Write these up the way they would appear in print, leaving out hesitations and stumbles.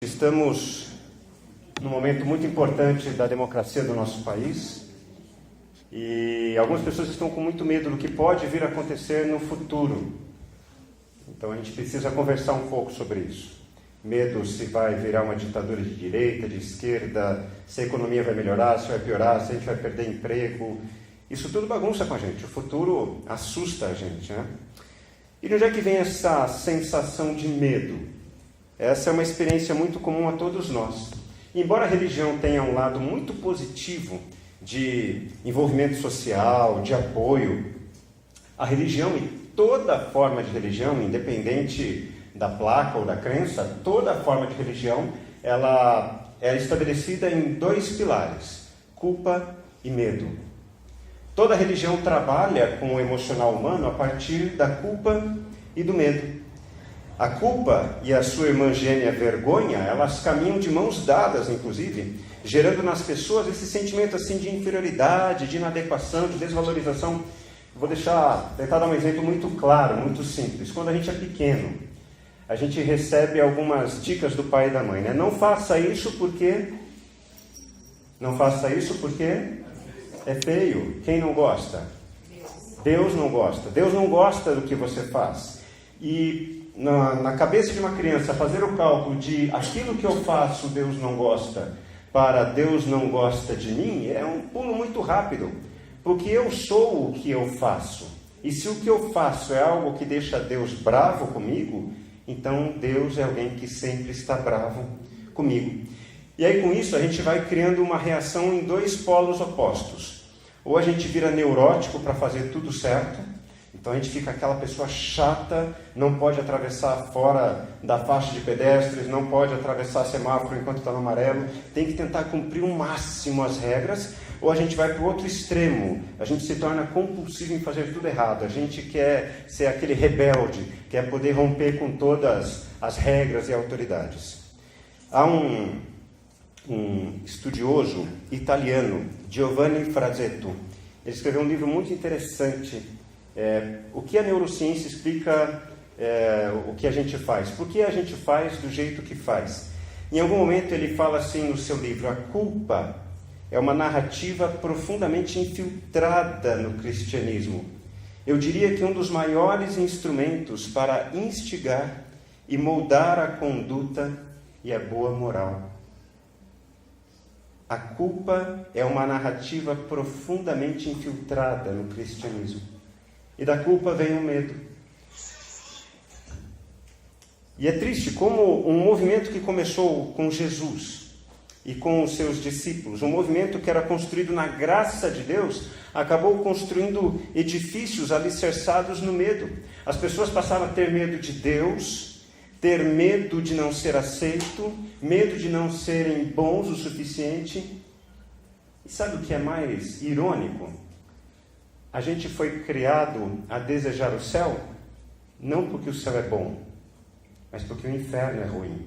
Estamos num momento muito importante da democracia do nosso país e algumas pessoas estão com muito medo do que pode vir a acontecer no futuro. Então a gente precisa conversar um pouco sobre isso. Medo se vai virar uma ditadura de direita, de esquerda, se a economia vai melhorar, se vai piorar, se a gente vai perder emprego. Isso tudo bagunça com a gente. O futuro assusta a gente, né? E de onde é que vem essa sensação de medo? Essa é uma experiência muito comum a todos nós. Embora a religião tenha um lado muito positivo de envolvimento social, de apoio, a religião e toda forma de religião, independente da placa ou da crença, toda forma de religião, ela é estabelecida em dois pilares: culpa e medo. Toda religião trabalha com o emocional humano a partir da culpa e do medo. A culpa e a sua irmã gêmea vergonha, elas caminham de mãos dadas, inclusive, gerando nas pessoas esse sentimento assim de inferioridade, de inadequação, de desvalorização. Vou tentar dar um exemplo muito claro, muito simples. Quando a gente é pequeno, a gente recebe algumas dicas do pai e da mãe, né? Não faça isso porque é feio. Quem não gosta? Deus não gosta. Deus não gosta do que você faz. E na cabeça de uma criança, fazer o cálculo de aquilo que eu faço, Deus não gosta, para Deus não gosta de mim, é um pulo muito rápido. Porque eu sou o que eu faço. E se o que eu faço é algo que deixa Deus bravo comigo, então Deus é alguém que sempre está bravo comigo. E aí com isso a gente vai criando uma reação em dois polos opostos. Ou a gente vira neurótico para fazer tudo certo, então a gente fica aquela pessoa chata, não pode atravessar fora da faixa de pedestres, não pode atravessar semáforo enquanto está no amarelo, tem que tentar cumprir o máximo as regras. Ou a gente vai para o outro extremo, a gente se torna compulsivo em fazer tudo errado, a gente quer ser aquele rebelde, quer poder romper com todas as regras e autoridades. Há um estudioso italiano, Giovanni Frazetto, ele escreveu um livro muito interessante, o que a neurociência explica o que a gente faz, por que a gente faz do jeito que faz. Em algum momento ele fala assim no seu livro: a culpa é uma narrativa profundamente infiltrada no cristianismo. Eu diria que um dos maiores instrumentos para instigar e moldar a conduta e a boa moral. A culpa é uma narrativa profundamente infiltrada no cristianismo. E da culpa vem o medo. E é triste como um movimento que começou com Jesus e com os seus discípulos, um movimento que era construído na graça de Deus, acabou construindo edifícios alicerçados no medo. As pessoas passaram a ter medo de Deus, ter medo de não ser aceito, medo de não serem bons o suficiente. E sabe o que é mais irônico? A gente foi criado a desejar o céu, não porque o céu é bom, mas porque o inferno é ruim.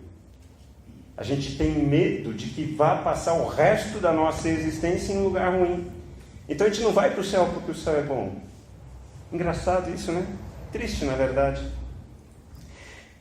A gente tem medo de que vá passar o resto da nossa existência em um lugar ruim. Então a gente não vai para o céu porque o céu é bom. Engraçado isso, né? Triste, na verdade.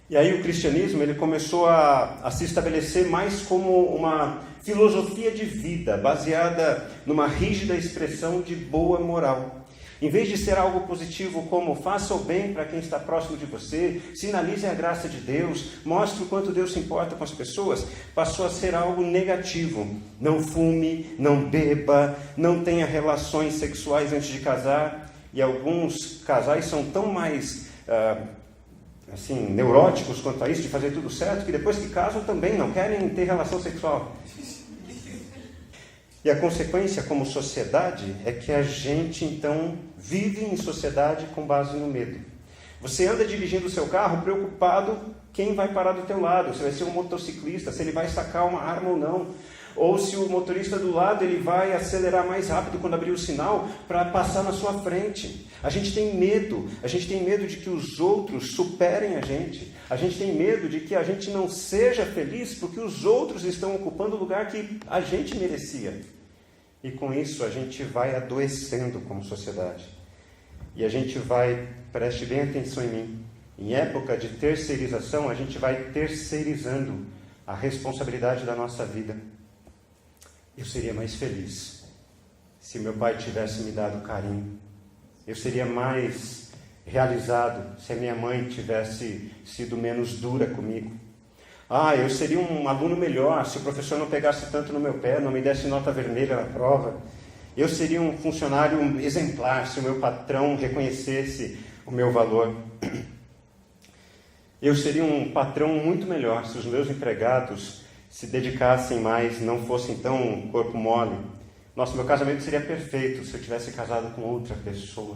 E aí o cristianismo ele começou a se estabelecer mais como uma filosofia de vida, baseada numa rígida expressão de boa moral. Em vez de ser algo positivo como faça o bem para quem está próximo de você, sinalize a graça de Deus, mostre o quanto Deus se importa com as pessoas, passou a ser algo negativo. Não fume, não beba, não tenha relações sexuais antes de casar. E alguns casais são tão mais neuróticos quanto a isso, de fazer tudo certo, que depois que casam também não querem ter relação sexual. E a consequência como sociedade é que a gente então vive em sociedade com base no medo. Você anda dirigindo o seu carro preocupado quem vai parar do teu lado, se vai ser um motociclista, se ele vai sacar uma arma ou não, ou se o motorista do lado ele vai acelerar mais rápido quando abrir o sinal para passar na sua frente. A gente tem medo de que os outros superem a gente tem medo de que a gente não seja feliz porque os outros estão ocupando o lugar que a gente merecia. E com isso a gente vai adoecendo como sociedade. E a gente vai, preste bem atenção em mim, em época de terceirização, a gente vai terceirizando a responsabilidade da nossa vida, eu seria mais feliz se meu pai tivesse me dado carinho. Eu seria mais realizado se a minha mãe tivesse sido menos dura comigo. Eu seria um aluno melhor se o professor não pegasse tanto no meu pé, não me desse nota vermelha na prova. Eu seria um funcionário exemplar se o meu patrão reconhecesse o meu valor. Eu seria um patrão muito melhor se os meus empregados se dedicassem mais, não fossem tão corpo mole. Nossa, meu casamento seria perfeito se eu tivesse casado com outra pessoa.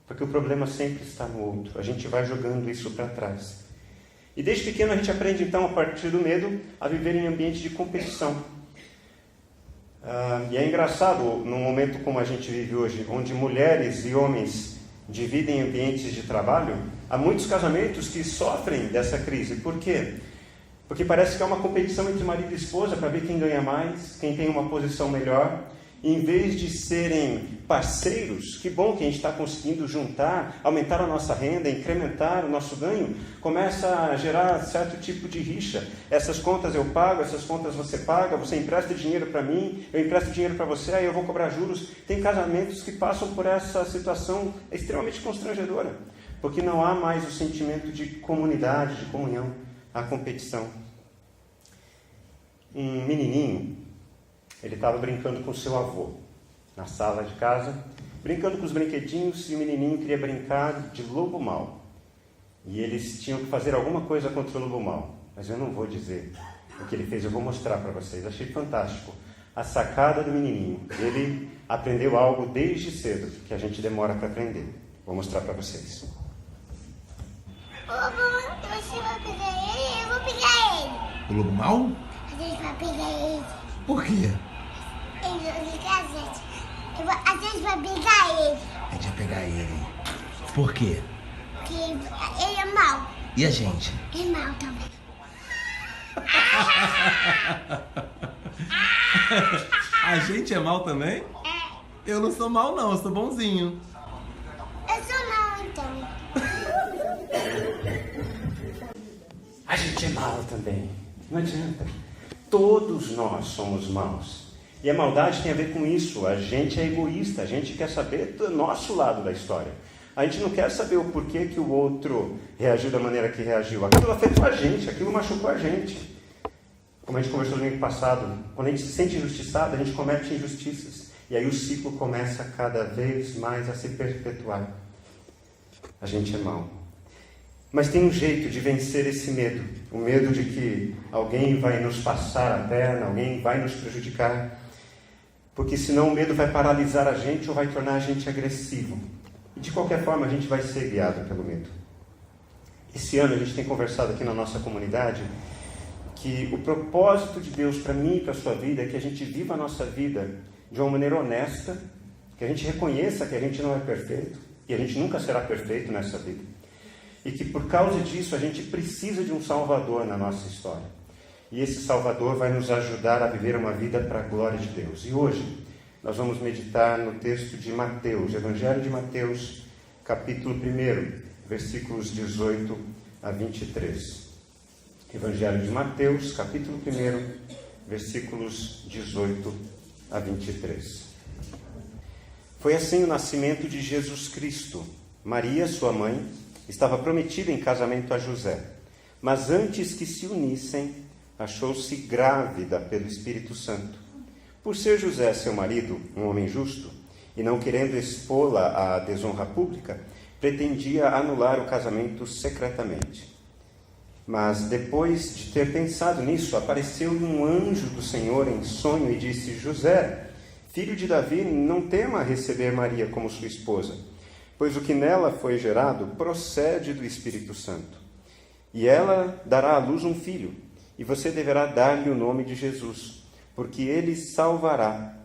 Porque o problema sempre está no outro. A gente vai jogando isso para trás. E desde pequeno a gente aprende, então, a partir do medo, a viver em ambiente de competição. E é engraçado, num momento como a gente vive hoje, onde mulheres e homens dividem ambientes de trabalho, há muitos casamentos que sofrem dessa crise. Por quê? Porque parece que é uma competição entre marido e esposa para ver quem ganha mais, quem tem uma posição melhor. E em vez de serem parceiros, que bom que a gente está conseguindo juntar, aumentar a nossa renda, incrementar o nosso ganho, começa a gerar certo tipo de rixa. Essas contas eu pago, essas contas você paga, você empresta dinheiro para mim, eu empresto dinheiro para você, aí eu vou cobrar juros. Tem casamentos que passam por essa situação extremamente constrangedora, porque não há mais o sentimento de comunidade, de comunhão, a competição. Um menininho, ele estava brincando com seu avô, na sala de casa, brincando com os brinquedinhos, e o menininho queria brincar de lobo mau. E eles tinham que fazer alguma coisa contra o lobo mau. Mas eu não vou dizer o que ele fez, eu vou mostrar para vocês. Achei fantástico a sacada do menininho. Ele aprendeu algo desde cedo, que a gente demora para aprender. Vou mostrar para vocês. Você vai pegar ele, eu vou pegar ele. O lobo mau? A gente vai pegar ele. Por quê? Ele vai pegar a gente. A gente vai pegar ele. A gente vai pegar ele. Por quê? Porque ele é mau. E a gente? É mau também. A gente é mal também? Eu não sou mal não, eu sou bonzinho. Eu sou mau então. A gente é mau também. Não adianta. Todos nós somos maus. E a maldade tem a ver com isso. A gente é egoísta. A gente quer saber do nosso lado da história. A gente não quer saber o porquê que o outro reagiu da maneira que reagiu. Aquilo afetou a gente. Aquilo machucou a gente. Como a gente conversou no domingo passado, quando a gente se sente injustiçado, a gente comete injustiças. E aí o ciclo começa cada vez mais a se perpetuar. A gente é mau. Mas tem um jeito de vencer esse medo. O medo de que alguém vai nos passar a perna, alguém vai nos prejudicar. Porque senão o medo vai paralisar a gente ou vai tornar a gente agressivo. E de qualquer forma a gente vai ser guiado pelo medo. Esse ano a gente tem conversado aqui na nossa comunidade que o propósito de Deus para mim e para a sua vida é que a gente viva a nossa vida de uma maneira honesta, que a gente reconheça que a gente não é perfeito, e a gente nunca será perfeito nessa vida. E que por causa disso a gente precisa de um Salvador na nossa história. E esse Salvador vai nos ajudar a viver uma vida para a glória de Deus. E hoje nós vamos meditar no texto de Mateus, Evangelho de Mateus, capítulo 1, versículos 18 a 23. Evangelho de Mateus, capítulo 1, versículos 18 a 23. Foi assim o nascimento de Jesus Cristo. Maria, sua mãe, estava prometida em casamento a José, mas antes que se unissem, achou-se grávida pelo Espírito Santo. Por ser José, seu marido, um homem justo, e não querendo expô-la à desonra pública, pretendia anular o casamento secretamente. Mas depois de ter pensado nisso, apareceu-lhe um anjo do Senhor em sonho e disse: José, filho de Davi, não tema receber Maria como sua esposa, pois o que nela foi gerado procede do Espírito Santo. E ela dará à luz um filho, e você deverá dar-lhe o nome de Jesus, porque ele salvará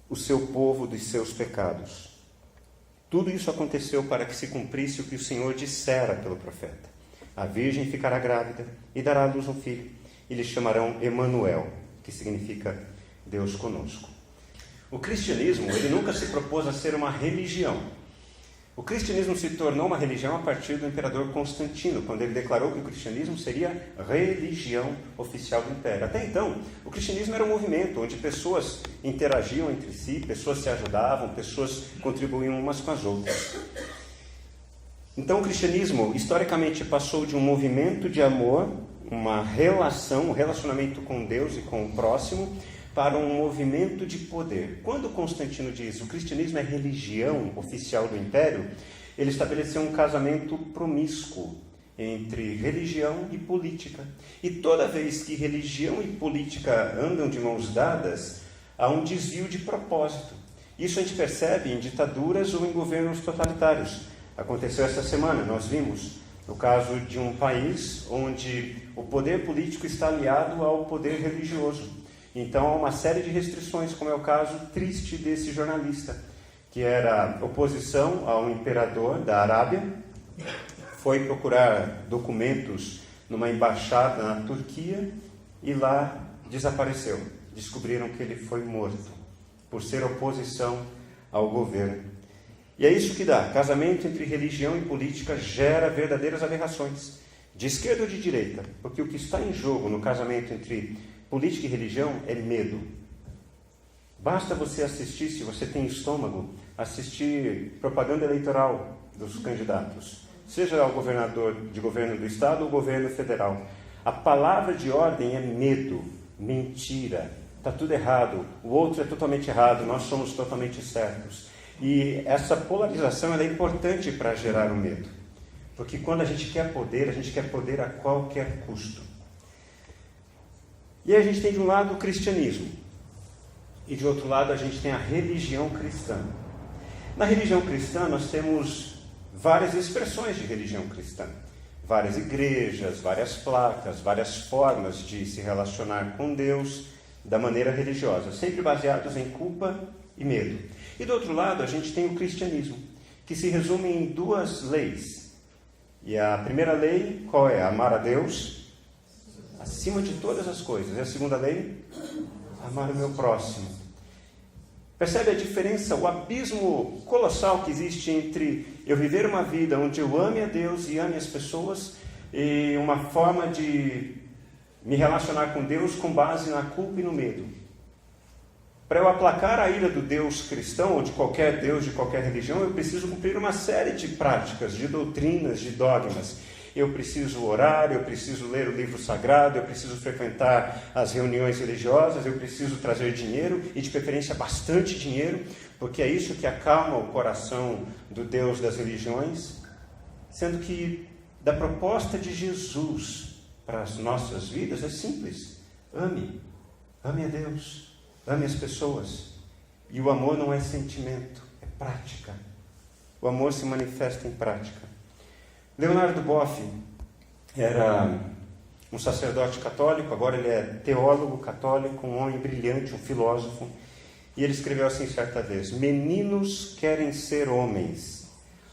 o seu povo dos seus pecados. Tudo isso aconteceu para que se cumprisse o que o Senhor dissera pelo profeta. A virgem ficará grávida e dará à luz um filho, e lhe chamarão Emanuel, que significa Deus conosco. O cristianismo, ele nunca se propôs a ser uma religião. O cristianismo se tornou uma religião a partir do imperador Constantino, quando ele declarou que o cristianismo seria religião oficial do império. Até então, o cristianismo era um movimento onde pessoas interagiam entre si, pessoas se ajudavam, pessoas contribuíam umas com as outras. Então o cristianismo, historicamente, passou de um movimento de amor, uma relação, um relacionamento com Deus e com o próximo, para um movimento de poder. Quando Constantino diz o cristianismo é religião oficial do império, ele estabeleceu um casamento promíscuo entre religião e política. E toda vez que religião e política andam de mãos dadas, há um desvio de propósito. Isso a gente percebe em ditaduras ou em governos totalitários. Aconteceu essa semana, nós vimos o caso de um país onde o poder político está aliado ao poder religioso. Então há uma série de restrições, como é o caso triste desse jornalista, que era oposição ao imperador da Arábia, foi procurar documentos numa embaixada na Turquia e lá desapareceu. Descobriram que ele foi morto por ser oposição ao governo. E é isso que dá. Casamento entre religião e política gera verdadeiras aberrações, de esquerda ou de direita, porque o que está em jogo no casamento entre política e religião é medo. Basta você assistir, se você tem estômago, assistir propaganda eleitoral dos candidatos, seja o governador de governo do estado ou governo federal. A palavra de ordem é medo, mentira, está tudo errado, o outro é totalmente errado, nós somos totalmente certos. E essa polarização ela é importante para gerar o medo, porque quando a gente quer poder a qualquer custo. E aí a gente tem de um lado o cristianismo, e de outro lado a gente tem a religião cristã. Na religião cristã nós temos várias expressões de religião cristã, várias igrejas, várias placas, várias formas de se relacionar com Deus da maneira religiosa, sempre baseados em culpa e medo. E do outro lado a gente tem o cristianismo, que se resume em duas leis. E a primeira lei, qual é? Amar a Deus acima de todas as coisas. E a segunda lei? Amar o meu próximo. Percebe a diferença, o abismo colossal que existe entre eu viver uma vida onde eu ame a Deus e ame as pessoas e uma forma de me relacionar com Deus com base na culpa e no medo. Para eu aplacar a ira do Deus cristão ou de qualquer Deus, de qualquer religião, eu preciso cumprir uma série de práticas, de doutrinas, de dogmas. Eu preciso orar, eu preciso ler o livro sagrado, eu preciso frequentar as reuniões religiosas, eu preciso trazer dinheiro, e de preferência bastante dinheiro, porque é isso que acalma o coração do Deus das religiões, sendo que da proposta de Jesus para as nossas vidas é simples. Ame a Deus, ame as pessoas. E o amor não é sentimento, é prática. O amor se manifesta em prática. Leonardo Boff era um sacerdote católico, agora ele é teólogo católico, um homem brilhante, um filósofo, e ele escreveu assim certa vez: meninos querem ser homens,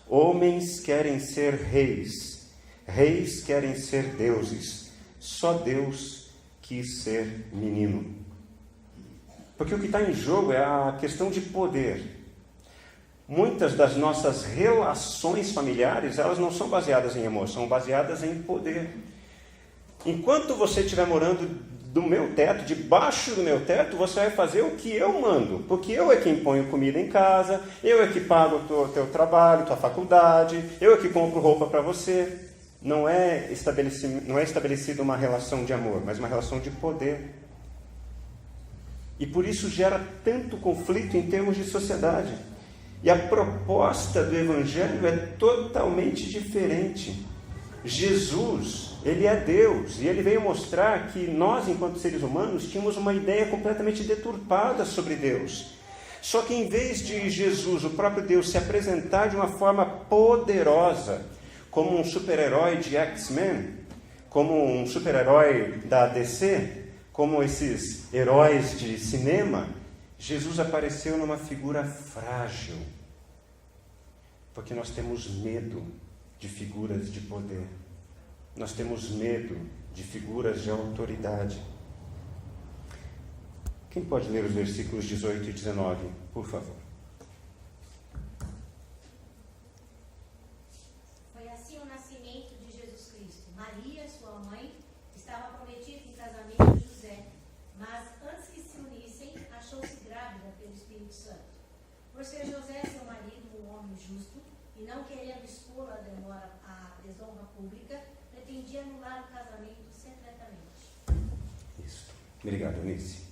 homens querem ser reis, reis querem ser deuses, só Deus quis ser menino. Porque o que está em jogo é a questão de poder. Muitas das nossas relações familiares, elas não são baseadas em amor, são baseadas em poder. Enquanto você estiver morando do meu teto, debaixo do meu teto, você vai fazer o que eu mando, porque eu é quem ponho comida em casa, eu é que pago o teu trabalho, tua faculdade, eu é que compro roupa para você. Não é estabelecida uma relação de amor, mas uma relação de poder. E por isso gera tanto conflito em termos de sociedade. E a proposta do Evangelho é totalmente diferente. Jesus, ele é Deus, e ele veio mostrar que nós, enquanto seres humanos, tínhamos uma ideia completamente deturpada sobre Deus. Só que em vez de Jesus, o próprio Deus, se apresentar de uma forma poderosa, como um super-herói de X-Men, como um super-herói da DC, como esses heróis de cinema, Jesus apareceu numa figura frágil, porque nós temos medo de figuras de poder, nós temos medo de figuras de autoridade. Quem pode ler os versículos 18 e 19, por favor? sua mãe, estava prometida em casamento a José, mas antes que se unissem, achou-se grávida pelo Espírito Santo. Por ser José, seu marido, um homem justo, e não querendo expor a desonra pública, pretendia anular o casamento secretamente. Isso. Obrigado, Eunice.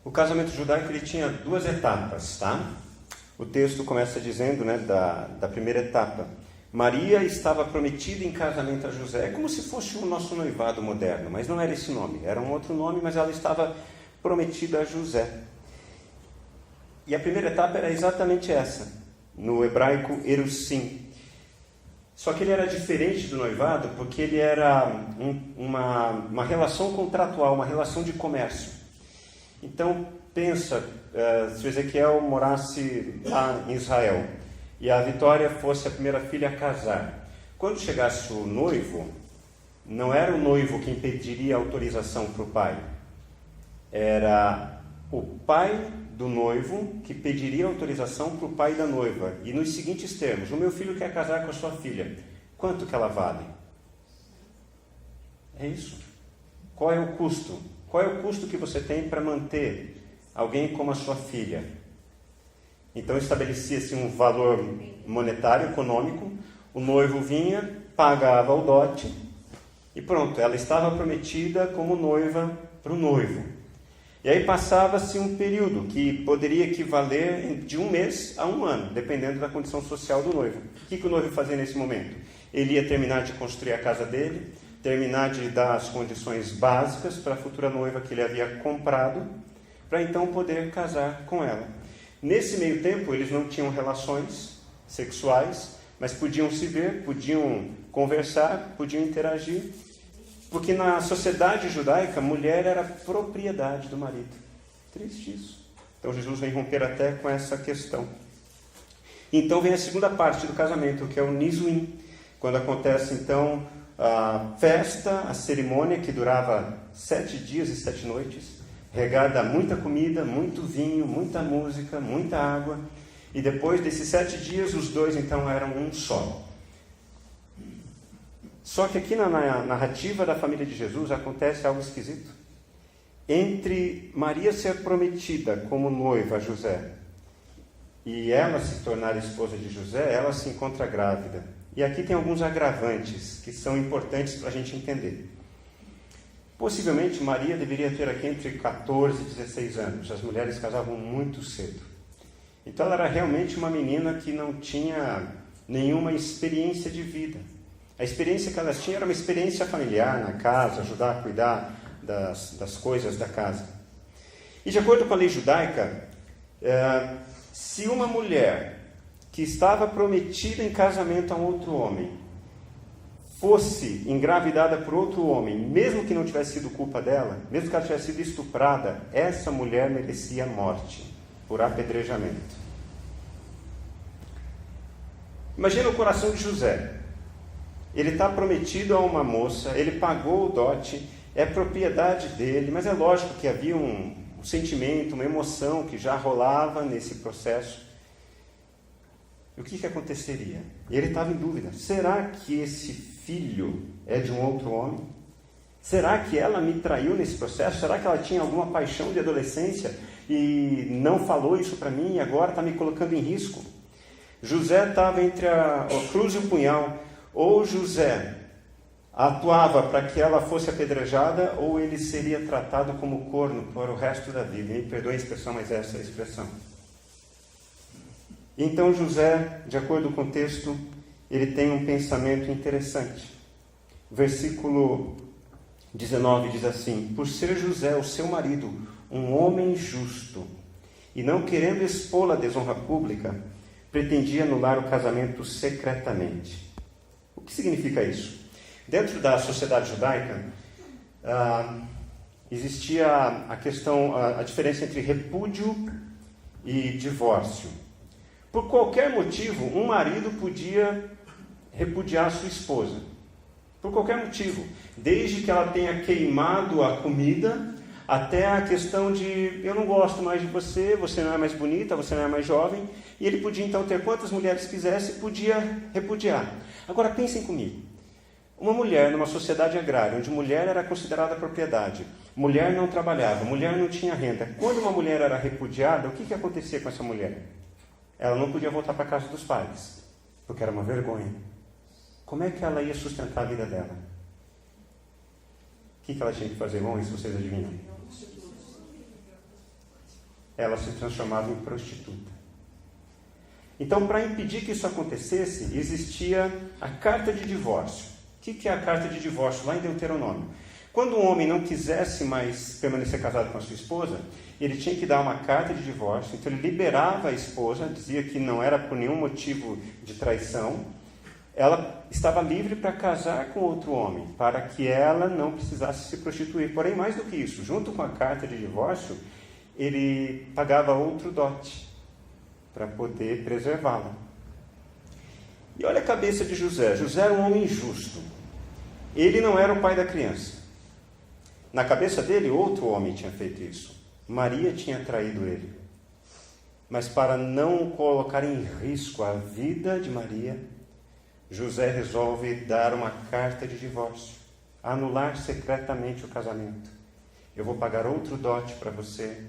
O casamento judaico ele tinha duas etapas, tá? O texto começa dizendo, né, da primeira etapa. Maria estava prometida em casamento a José. É como se fosse o nosso noivado moderno, mas não era esse nome. Era um outro nome, mas ela estava prometida a José. E a primeira etapa era exatamente essa. No hebraico, erusim. Só que ele era diferente do noivado porque ele era uma relação contratual, uma relação de comércio. Então, pensa, se Ezequiel morasse lá em Israel e a Vitória fosse a primeira filha a casar. Quando chegasse o noivo, não era o noivo quem pediria autorização para o pai. Era o pai do noivo que pediria autorização para o pai da noiva. E nos seguintes termos: o meu filho quer casar com a sua filha. Quanto que ela vale? É isso. Qual é o custo? Qual é o custo que você tem para manter alguém como a sua filha? Então estabelecia-se um valor monetário, econômico. O noivo vinha, pagava o dote e pronto, ela estava prometida como noiva para o noivo. E aí passava-se um período que poderia equivaler de 1 mês a 1 ano, dependendo da condição social do noivo. O que o noivo fazia nesse momento? Ele ia terminar de construir a casa dele, terminar de dar as condições básicas para a futura noiva que ele havia comprado, para então poder casar com ela. Nesse meio tempo, eles não tinham relações sexuais, mas podiam se ver, podiam conversar, podiam interagir. Porque na sociedade judaica, a mulher era propriedade do marido. Triste isso. Então Jesus vem romper até com essa questão. Então vem a segunda parte do casamento, que é o Nisuim. Quando acontece então a festa, a cerimônia, que durava 7 dias e 7 noites, regada a muita comida, muito vinho, muita música, muita água. E depois desses 7 dias, os dois então eram um só. Só que aqui na narrativa da família de Jesus acontece algo esquisito. Entre Maria ser prometida como noiva a José e ela se tornar esposa de José, ela se encontra grávida. E aqui tem alguns agravantes que são importantes para a gente entender. Possivelmente Maria deveria ter aqui entre 14 e 16 anos. As mulheres casavam muito cedo. Então ela era realmente uma menina que não tinha nenhuma experiência de vida. A experiência que elas tinham era uma experiência familiar na casa, ajudar a cuidar das coisas da casa. E de acordo com a lei judaica, se uma mulher que estava prometida em casamento a um outro homem fosse engravidada por outro homem, mesmo que não tivesse sido culpa dela, mesmo que ela tivesse sido estuprada, essa mulher merecia morte por apedrejamento. Imagina o coração de José. Ele está prometido a uma moça, ele pagou o dote, é propriedade dele, mas é lógico que havia um sentimento, uma emoção que já rolava nesse processo. E o que aconteceria? Ele estava em dúvida. Será que esse filho é de um outro homem? Será que ela me traiu nesse processo? Será que ela tinha alguma paixão de adolescência e não falou isso para mim e agora está me colocando em risco? José estava entre a cruz e o punhal. Ou José atuava para que ela fosse apedrejada, ou ele seria tratado como corno para o resto da vida. Me perdoe a expressão, mas essa é a expressão. Então José, de acordo com o texto, ele tem um pensamento interessante. Versículo 19 diz assim: por ser José, o seu marido, um homem justo, e não querendo expô-la à desonra pública, pretendia anular o casamento secretamente. O que significa isso? Dentro da sociedade judaica, existia a diferença entre repúdio e divórcio. Por qualquer motivo, um marido podia repudiar sua esposa. Por qualquer motivo. Desde que ela tenha queimado a comida, até a questão de eu não gosto mais de você, você não é mais bonita, você não é mais jovem. E ele podia então ter quantas mulheres quisesse, podia repudiar. Agora pensem comigo. Uma mulher numa sociedade agrária, onde mulher era considerada propriedade, mulher não trabalhava, mulher não tinha renda. Quando uma mulher era repudiada, o que acontecia com essa mulher? Ela não podia voltar para a casa dos pais, porque era uma vergonha. Como é que ela ia sustentar a vida dela? O que ela tinha que fazer, irmãos, se vocês adivinham? Ela se transformava em prostituta. Então, para impedir que isso acontecesse, existia a carta de divórcio. O que é a carta de divórcio? Lá em Deuteronômio. Quando um homem não quisesse mais permanecer casado com a sua esposa, ele tinha que dar uma carta de divórcio. Então ele liberava a esposa, dizia que não era por nenhum motivo de traição. Ela estava livre para casar com outro homem, para que ela não precisasse se prostituir. Porém, mais do que isso, junto com a carta de divórcio, ele pagava outro dote para poder preservá-la. E olha a cabeça de José. José era um homem justo. Ele não era o pai da criança. Na cabeça dele, outro homem tinha feito isso. Maria tinha traído ele. Mas para não colocar em risco a vida de Maria, José resolve dar uma carta de divórcio, anular secretamente o casamento. Eu vou pagar outro dote para você.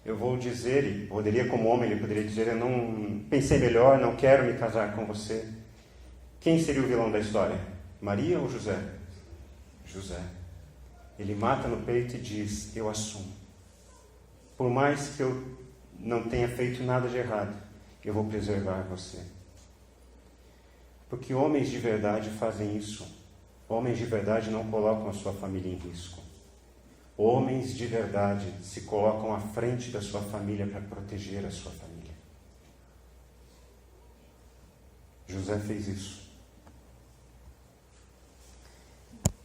Eu vou dizer, e poderia como homem, ele poderia dizer, eu não pensei melhor, não quero me casar com você. Quem seria o vilão da história? Maria ou José? José. Ele mata no peito e diz, eu assumo. Por mais que eu não tenha feito nada de errado, eu vou preservar você. Porque homens de verdade fazem isso. Homens de verdade não colocam a sua família em risco. Homens de verdade se colocam à frente da sua família para proteger a sua família. José fez isso.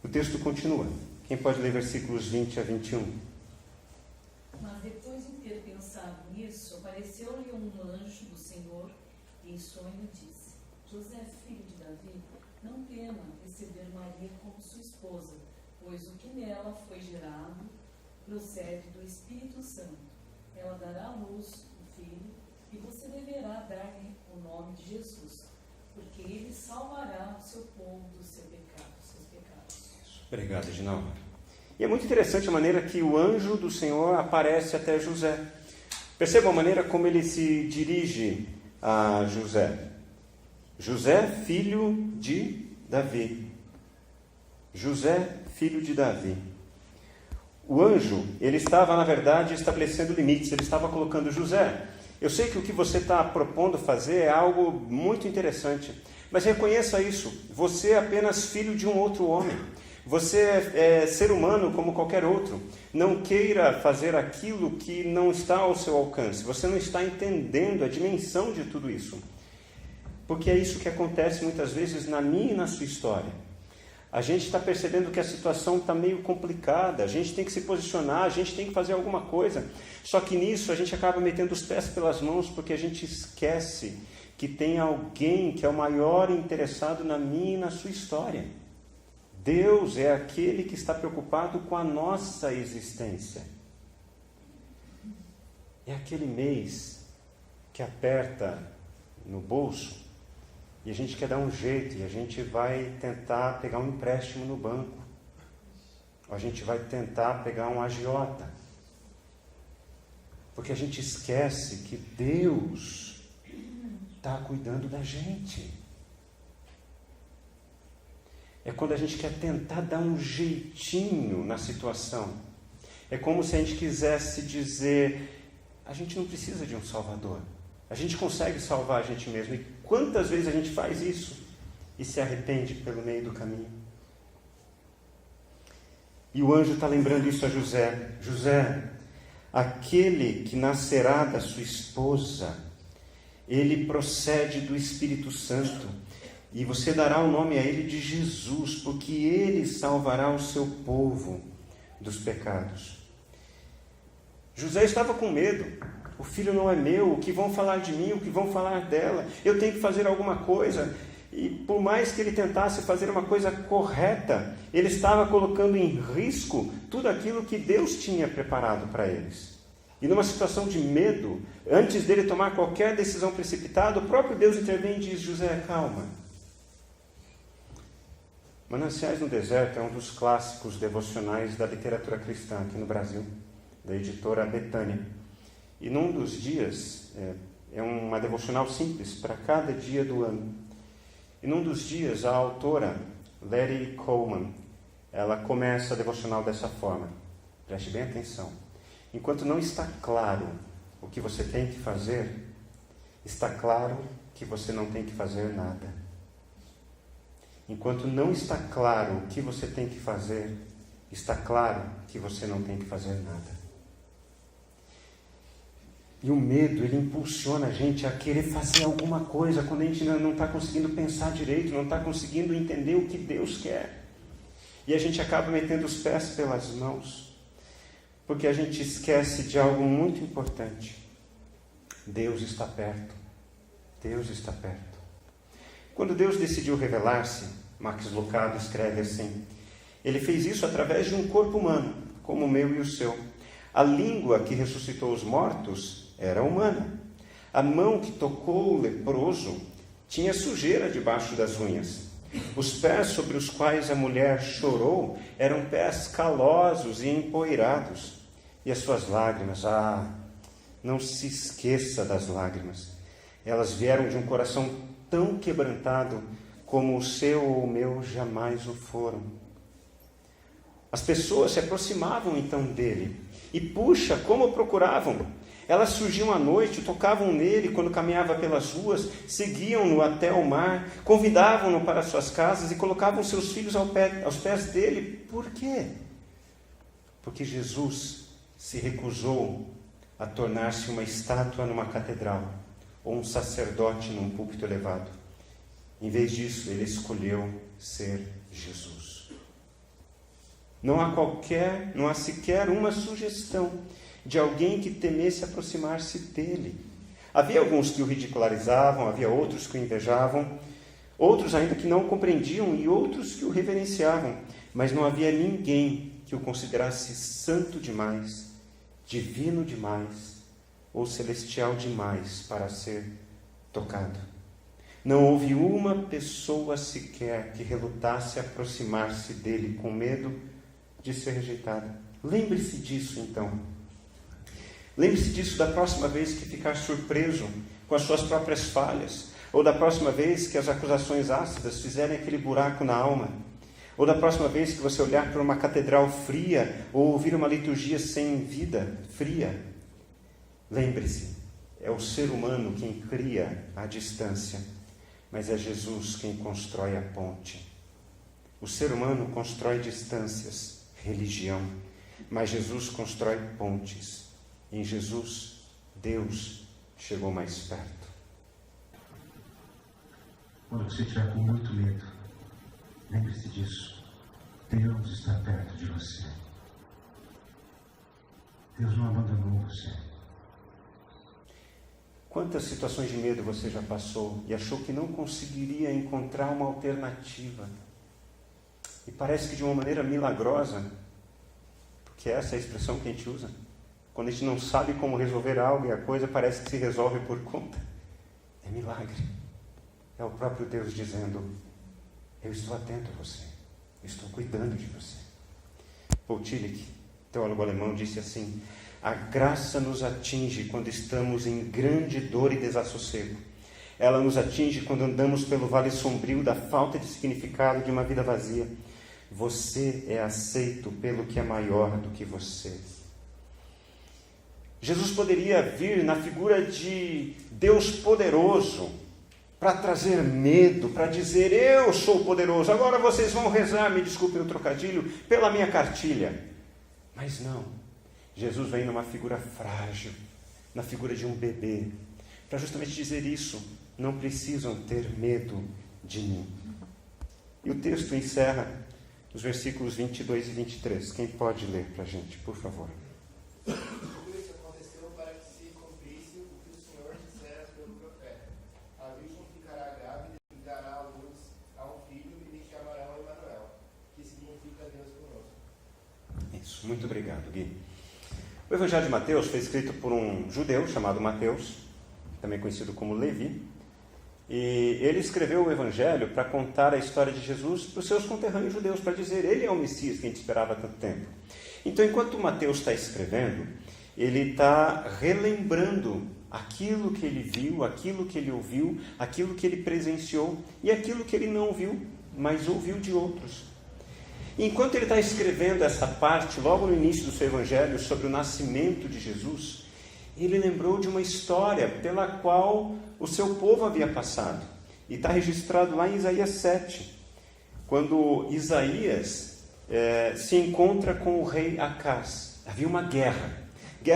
O texto continua. Quem pode ler versículos 20 a 21? Mas depois de ter pensado nisso, apareceu-lhe um anjo do Senhor e em sonho disse: José, filho de Davi, não tema receber Maria como sua esposa, pois o que nela foi gerado procede do Espírito Santo. Ela dará à luz um filho e você deverá dar-lhe o nome de Jesus, porque ele salvará o seu povo dos seus pecados. Obrigado, Edinaldo. E é muito interessante a maneira que o anjo do Senhor aparece até José. Perceba a maneira como ele se dirige a José. José, filho de Davi. José, filho de Davi. O anjo, ele estava, na verdade, estabelecendo limites. Ele estava colocando, José, eu sei que o que você está propondo fazer é algo muito interessante, mas reconheça isso. Você é apenas filho de um outro homem. Você é ser humano como qualquer outro. Não queira fazer aquilo que não está ao seu alcance. Você não está entendendo a dimensão de tudo isso. Porque é isso que acontece muitas vezes na minha e na sua história. A gente está percebendo que a situação está meio complicada, a gente tem que se posicionar, a gente tem que fazer alguma coisa. Só que nisso a gente acaba metendo os pés pelas mãos porque a gente esquece que tem alguém que é o maior interessado na minha e na sua história. Deus é aquele que está preocupado com a nossa existência. É aquele mês que aperta no bolso e a gente quer dar um jeito e a gente vai tentar pegar um empréstimo no banco. Ou a gente vai tentar pegar um agiota. Porque a gente esquece que Deus está cuidando da gente. É quando a gente quer tentar dar um jeitinho na situação. É como se a gente quisesse dizer, a gente não precisa de um salvador. A gente consegue salvar a gente mesmo. E quantas vezes a gente faz isso e se arrepende pelo meio do caminho? E o anjo está lembrando isso a José. José, aquele que nascerá da sua esposa, ele procede do Espírito Santo. E você dará o nome a ele de Jesus, porque ele salvará o seu povo dos pecados. José estava com medo. O filho não é meu, o que vão falar de mim, o que vão falar dela? Eu tenho que fazer alguma coisa. E por mais que ele tentasse fazer uma coisa correta, ele estava colocando em risco tudo aquilo que Deus tinha preparado para eles. E numa situação de medo, antes dele tomar qualquer decisão precipitada, o próprio Deus intervém e diz, José, calma. Mananciais no Deserto é um dos clássicos devocionais da literatura cristã aqui no Brasil, da editora Betânia. E num dos dias, é uma devocional simples para cada dia do ano. E num dos dias, a autora, Letty Coleman, ela começa a devocional dessa forma. Preste bem atenção. Enquanto não está claro o que você tem que fazer, está claro que você não tem que fazer nada. Enquanto não está claro o que você tem que fazer, está claro que você não tem que fazer nada. E o medo, ele impulsiona a gente a querer fazer alguma coisa quando a gente não está conseguindo pensar direito, não está conseguindo entender o que Deus quer. E a gente acaba metendo os pés pelas mãos, porque a gente esquece de algo muito importante. Deus está perto. Deus está perto. Quando Deus decidiu revelar-se, Max Lucado escreve assim: Ele fez isso através de um corpo humano, como o meu e o seu. A língua que ressuscitou os mortos era humana. A mão que tocou o leproso tinha sujeira debaixo das unhas. Os pés sobre os quais a mulher chorou eram pés calosos e empoeirados. E as suas lágrimas, não se esqueça das lágrimas. Elas vieram de um coração tão quebrantado como o seu ou o meu jamais o foram. As pessoas se aproximavam então dele. E puxa, como procuravam! Elas surgiam à noite, tocavam nele quando caminhava pelas ruas, seguiam-no até o mar, convidavam-no para suas casas e colocavam seus filhos aos pés dele. Por quê? Porque Jesus se recusou a tornar-se uma estátua numa catedral ou um sacerdote num púlpito elevado. Em vez disso, ele escolheu ser Jesus. Não há sequer uma sugestão de alguém que temesse aproximar-se dele. Havia alguns que o ridicularizavam, havia outros que o invejavam, outros ainda que não o compreendiam e outros que o reverenciavam, mas não havia ninguém que o considerasse santo demais, divino demais ou celestial demais para ser tocado. Não houve uma pessoa sequer que relutasse a aproximar-se dele com medo de ser rejeitada. Lembre-se disso, então. Lembre-se disso da próxima vez que ficar surpreso com as suas próprias falhas, ou da próxima vez que as acusações ácidas fizerem aquele buraco na alma, ou da próxima vez que você olhar para uma catedral fria, ou ouvir uma liturgia sem vida, fria. Lembre-se, é o ser humano quem cria a distância, mas é Jesus quem constrói a ponte. O ser humano constrói distâncias, religião, mas Jesus constrói pontes. Em Jesus, Deus chegou mais perto. Quando você estiver com muito medo, lembre-se disso. Deus está perto de você. Deus não abandonou você. Quantas situações de medo você já passou e achou que não conseguiria encontrar uma alternativa? E parece que de uma maneira milagrosa, porque essa é a expressão que a gente usa, quando a gente não sabe como resolver algo e a coisa parece que se resolve por conta, é milagre. É o próprio Deus dizendo: eu estou atento a você, eu estou cuidando de você. Paul Tillich, teólogo alemão, disse assim: a graça nos atinge quando estamos em grande dor e desassossego. Ela nos atinge quando andamos pelo vale sombrio da falta de significado de uma vida vazia. Você é aceito pelo que é maior do que você. Jesus poderia vir na figura de Deus poderoso para trazer medo, para dizer: eu sou poderoso, agora vocês vão rezar, me desculpem o trocadilho, pela minha cartilha. Mas não. Jesus vem numa figura frágil, na figura de um bebê, para justamente dizer isso: não precisam ter medo de mim. E o texto encerra nos versículos 22 e 23. Quem pode ler para a gente, por favor? Tudo isso aconteceu para que se cumprisse o que o Senhor dissera pelo profeta. A virgem ficará grávida e dará à luz a um filho e lhe chamarão Emanuel, que significa Deus conosco. Isso, muito obrigado, Gui. O Evangelho de Mateus foi escrito por um judeu chamado Mateus, também conhecido como Levi, E ele escreveu o Evangelho para contar a história de Jesus para os seus conterrâneos judeus, para dizer, ele é o Messias que a gente esperava há tanto tempo. Então, enquanto Mateus está escrevendo, ele está relembrando aquilo que ele viu, aquilo que ele ouviu, aquilo que ele presenciou e aquilo que ele não viu, mas ouviu de outros. Enquanto ele está escrevendo essa parte, logo no início do seu Evangelho, sobre o nascimento de Jesus, ele lembrou de uma história pela qual o seu povo havia passado. E está registrado lá em Isaías 7, quando Isaías se encontra com o rei Acaz. Havia uma guerra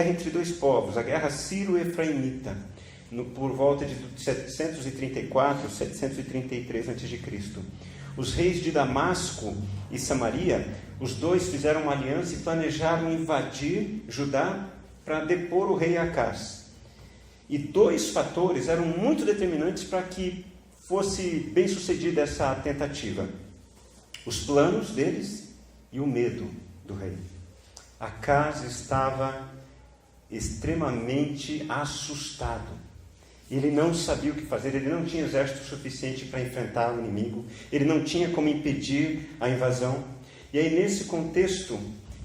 entre dois povos, a guerra sírio-efraimita, por volta de 734, 733 a.C. Os reis de Damasco e Samaria, os dois fizeram uma aliança e planejaram invadir Judá para depor o rei Acaz. E dois fatores eram muito determinantes para que fosse bem sucedida essa tentativa: os planos deles e o medo do rei. Acaz estava extremamente assustado. Ele não sabia o que fazer, ele não tinha exército suficiente para enfrentar o inimigo, ele não tinha como impedir a invasão. E aí, nesse contexto,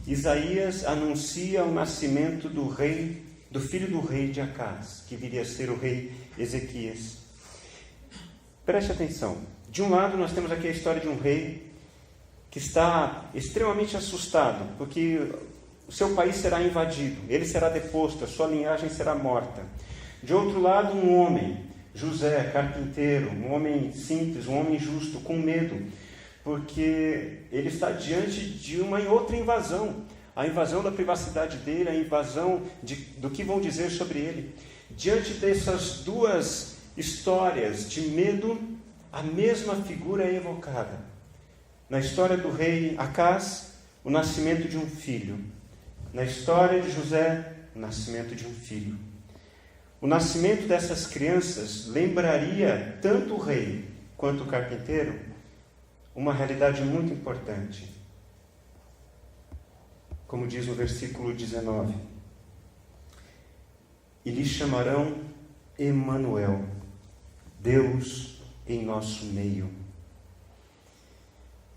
Isaías anuncia o nascimento do filho do rei de Acaz, que viria a ser o rei Ezequias. Preste atenção. De um lado, nós temos aqui a história de um rei que está extremamente assustado, porque o seu país será invadido, ele será deposto, a sua linhagem será morta. De outro lado, um homem, José, carpinteiro, um homem simples, um homem justo, com medo, porque ele está diante de uma outra invasão, a invasão da privacidade dele, a invasão do que vão dizer sobre ele. Diante dessas duas histórias de medo, a mesma figura é evocada. Na história do rei Acaz, o nascimento de um filho. Na história de José, o nascimento de um filho. O nascimento dessas crianças lembraria tanto o rei quanto o carpinteiro uma realidade muito importante. Como diz no versículo 19: e lhe chamarão Emanuel, Deus em nosso meio.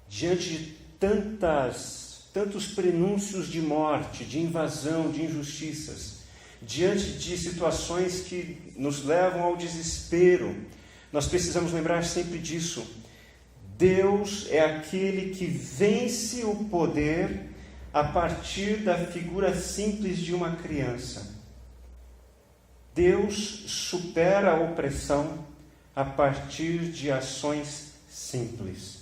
Diante de tantos prenúncios de morte, de invasão, de injustiças, diante de situações que nos levam ao desespero, nós precisamos lembrar sempre disso. Deus é aquele que vence o poder a partir da figura simples de uma criança. Deus supera a opressão a partir de ações simples.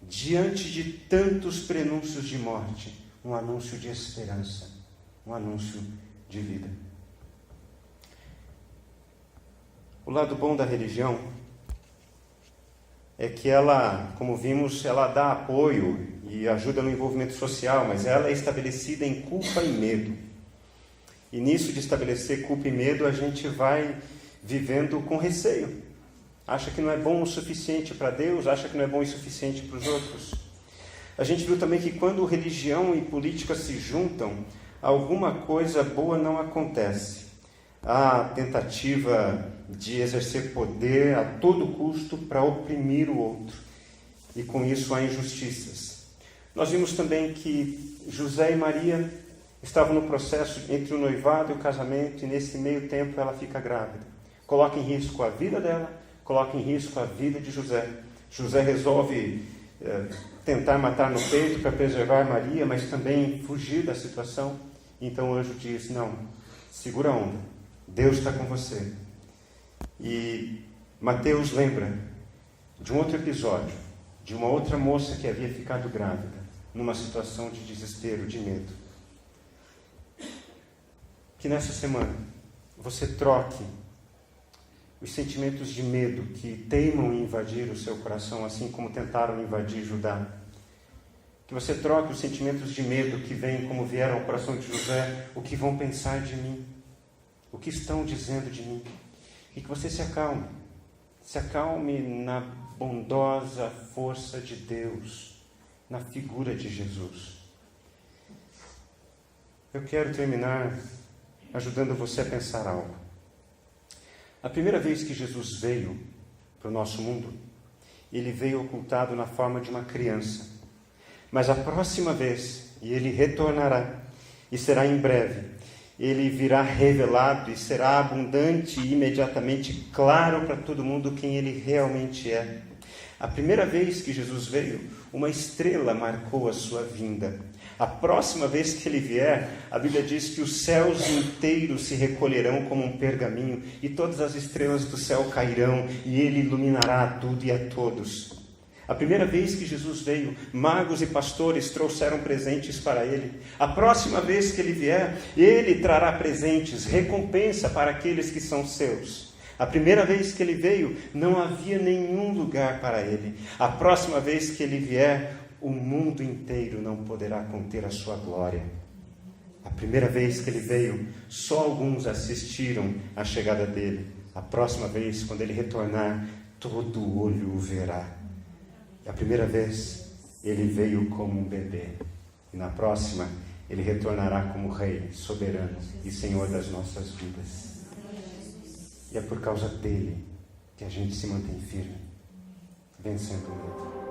Diante de tantos prenúncios de morte, um anúncio de esperança, um anúncio de vida. O lado bom da religião é que ela, como vimos, ela dá apoio e ajuda no envolvimento social, mas ela é estabelecida em culpa e medo. E nisso de estabelecer culpa e medo, a gente vai vivendo com receio. Acha que não é bom o suficiente para Deus, acha que não é bom o suficiente para os outros. A gente viu também que quando religião e política se juntam, alguma coisa boa não acontece. Há tentativa de exercer poder a todo custo para oprimir o outro. E com isso há injustiças. Nós vimos também que José e Maria estavam no processo entre o noivado e o casamento, e nesse meio tempo ela fica grávida. Coloca em risco a vida dela, coloca em risco a vida de José. José resolve tentar matar no peito para preservar Maria, mas também fugir da situação. Então o anjo diz: não, segura a onda, Deus está com você. E Mateus lembra de um outro episódio, de uma outra moça que havia ficado grávida, numa situação de desespero, de medo. Que nessa semana você troque os sentimentos de medo que teimam em invadir o seu coração, assim como tentaram invadir Judá. Que você troque os sentimentos de medo que vêm, como vieram ao coração de José, o que vão pensar de mim, o que estão dizendo de mim. E que você se acalme na bondosa força de Deus, na figura de Jesus. Eu quero terminar ajudando você a pensar algo. A primeira vez que Jesus veio para o nosso mundo, ele veio ocultado na forma de uma criança. Mas a próxima vez, e ele retornará, e será em breve, ele virá revelado e será abundante e imediatamente claro para todo mundo quem ele realmente é. A primeira vez que Jesus veio, uma estrela marcou a sua vinda. A próxima vez que ele vier, a Bíblia diz que os céus inteiros se recolherão como um pergaminho e todas as estrelas do céu cairão e ele iluminará a tudo e a todos. A primeira vez que Jesus veio, magos e pastores trouxeram presentes para ele. A próxima vez que ele vier, ele trará presentes, recompensa para aqueles que são seus. A primeira vez que ele veio, não havia nenhum lugar para ele. A próxima vez que ele vier, o mundo inteiro não poderá conter a sua glória. A primeira vez que ele veio, só alguns assistiram à chegada dele. A próxima vez, quando ele retornar, todo olho o verá. A primeira vez, ele veio como um bebê. E na próxima, ele retornará como Rei, soberano e Senhor das nossas vidas. E é por causa dele que a gente se mantém firme, vencendo o medo.